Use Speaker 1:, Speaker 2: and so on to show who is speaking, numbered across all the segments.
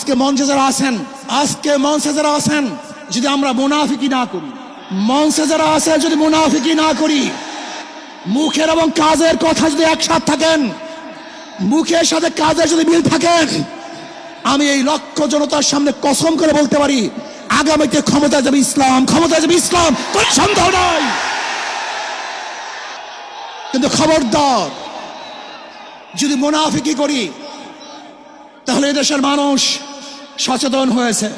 Speaker 1: আজকে মঞ্চে যারা আছেন যদি আমরা মুনাফিকি না করি, মঞ্চে যারা আছে যদি মুনাফিকি না করি, মুখের এবং কাজের কথা যদি একসাথে থাকেন, মুখের সাথে কাজের যদি মিল থাকেন, আমি এই লক্ষ জনতার সামনে কসম করে বলতে পারি আগামীতে ক্ষমতায় যাবে ইসলাম, ক্ষমতায় যাবে ইসলাম, কোনো সন্দেহ নাই। কিন্তু খবরদার যদি মুনাফিকি করি তাহলে এদেশের মানুষ সচেতন হয়েছে,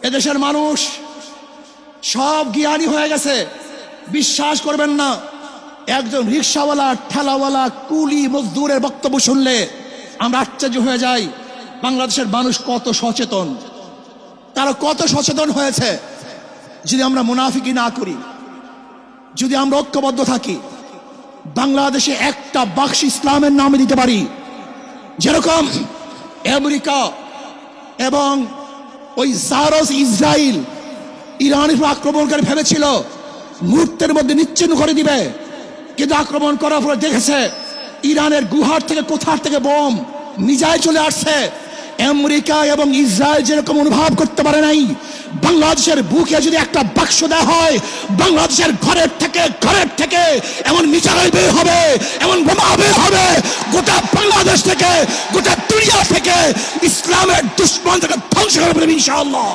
Speaker 1: এদেশের মানুষ সব জ্ঞানী হয়ে গেছে। বিশ্বাস করবেন না, একজন রিক্সাওয়ালা, ঠেলাওয়ালা, কুলি মজদুরের বক্তব্য শুনলে আমরা আশ্চর্য হয়ে যাই বাংলাদেশের মানুষ কত সচেতন, তারা কত সচেতন হয়েছে। যদি আমরা মুনাফিকি না করি, যদি আমরা ঐক্যবদ্ধ থাকি, বাংলাদেশে একটা বাক্স ইসলামের নামে দিতে পারি। যেরকম আমেরিকা এবং ওই জারজ ইসরায়েল ইরানের উপর আক্রমণ করে ভেবেছিল মুহূর্তের মধ্যে নিশ্চিহ্ন করে দিবে, কিন্তু আক্রমণ করার পরে দেখেছে ইরানের গুহার থেকে কোথার থেকে বোম মিজাইল চলে আসছে। আমেরিকা এবং ইসরায়েল যেরকম অনুভব করতে পারে নাই, বাংলাদেশের বুকে যদি একটা বাক্স দেওয়া হয়, বাংলাদেশের ঘরের থেকে এমন মিসাইল বের হবে, এমন বোমা বের হবে, গোটা বাংলাদেশ থেকে, গোটা দুনিয়া থেকে ইসলামের দুশ্মনকে ধ্বংস করে ফেলবে ইনশাআল্লাহ।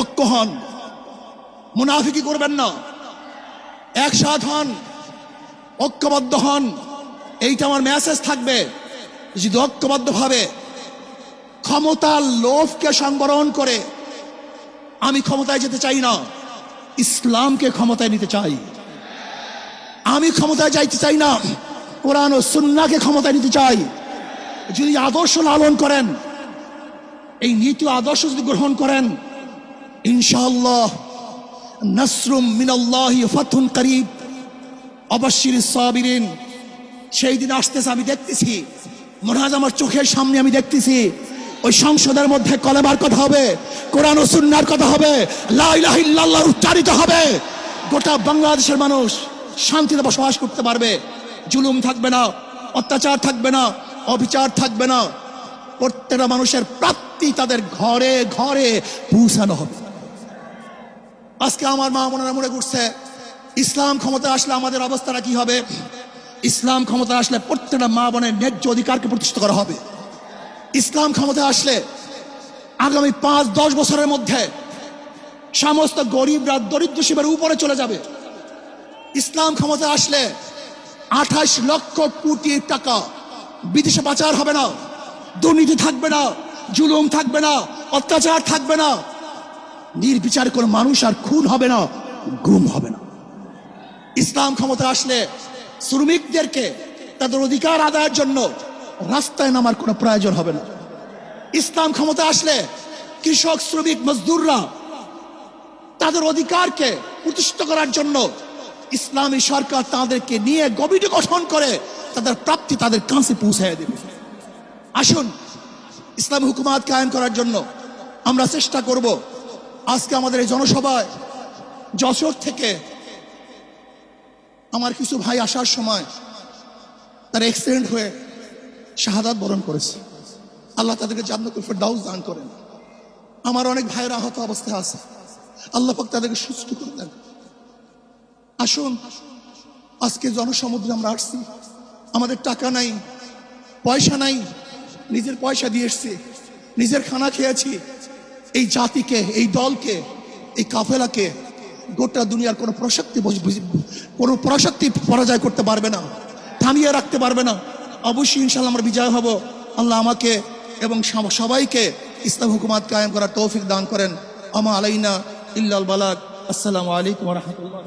Speaker 1: ঐক্য হন, মুনাফিকি করবেন না, একসাথ হন, ঐক্যবদ্ধ হন। এইটা আমার মেসেজ থাকবে। যদি ঐক্যবদ্ধভাবে ক্ষমতার লোভকে সংবরণ করে আমি ক্ষমতায় যেতে চাই না, ইসলামকে ক্ষমতায় নিতে চাই। আমি ক্ষমতায় যাইতে চাই না, কোরআন ও সুন্নাহকে ক্ষমতায় নিতে চাই। যদি আদর্শ লালন করেন, এই নীতি আদর্শ যদি গ্রহণ করেন, ইনশাআল্লাহ নাসরুম মিনাল্লাহি ফাতহুন করিব, অবশ্যিরিস সাবিরিন। সেই দিন আসতেছে, আমি দেখতেছি, মনে হয় আমার চোখের সামনে আমি দেখতেছি ওই সংসদের মধ্যে কলেমার কথা হবে, কোরআন ও সুন্নাহর কথা হবে, লা ইলাহা ইল্লাল্লাহ উচ্চারিত হবে। গোটা বাংলাদেশের মানুষ শান্তিতে বসবাস করতে পারবে, জুলুম থাকবে না, অত্যাচার থাকবে না, অবিচার থাকবে না। প্রত্যেকটা মানুষের প্রাপ্তি তাদের ঘরে ঘরে পৌঁছানো হবে। আজকে আমার মা বোনেরা মনে করছে ইসলাম ক্ষমতায় আসলে আমাদের অবস্থাটা কি হবে। ইসলাম ক্ষমতায় আসলে প্রত্যেকটা মা বোনের ন্যায্য অধিকারকে প্রতিষ্ঠিত করা হবে। ইসলাম ক্ষমতায় আসলে আগামী 5-10 বছরের মধ্যে সমস্ত গরিবরা দরিদ্র সীমার উপরে চলে যাবে। ইসলাম ক্ষমতায় আসলে 28 লক্ষ কোটি টাকা বিদেশে পাচার হবে না, দুর্নীতি থাকবে না, জুলুম থাকবে না, অত্যাচার থাকবে না, নির্বিচার কোনো মানুষ আর খুন হবে না, গুম হবে না। ইসলাম ক্ষমতায় আসলে শ্রমিকদেরকে তাদের অধিকার আদায়ের জন্য রাস্তায় নামার কোনো প্রয়োজন হবে না। ইসলাম ক্ষমতা আসলে কৃষক, শ্রমিক, মজদুররা তাদের অধিকারকে প্রতিষ্ঠিত করার জন্য ইসলামী সরকার তাদেরকে নিয়ে কমিটি গঠন করে তাদের প্রাপ্তি তাদের কাছে পৌঁছায় দেবে। আসুন ইসলামী হুকুমাত কায়েম করার জন্য আমরা চেষ্টা করব। আজকে আমাদের এই জনসভায় যশোর থেকে আমার কিছু ভাই আসার সময় তারা অ্যাক্সিডেন্ট হয়ে শাহাদাত বরণ করেছে। আল্লাহ তাদেরকে জান্নাতুল ফেরদাউস দান করেন। আমার অনেক ভাইয়ের আহত অবস্থায় আছে, আল্লাহ পাক তাদেরকে সুস্থ করে দেন। আসুন আজকে জনসমুদ্রে আমরা আসছি, আমাদের টাকা নাই, পয়সা নাই, নিজের পয়সা দিয়ে এসছি, নিজের খানা খেয়েছি। এই জাতিকে, এই দলকে, এই কাফেলাকে গোটা দুনিয়ার কোনো প্রশক্তি পরাজয় করতে পারবে না, থামিয়ে রাখতে পারবে না। অবশ্যই ইনশাআল্লাহ আমরা বিজয় হব। আল্লাহ আমাকে এবং সবাইকে ইসলাম হুকুমাত কায়েম করার তৌফিক দান করেন। আমা আলাইনা ইল্লাল বালাগ। আসসালামু আলাইকুম ওয়া রাহমাতুল্লাহ।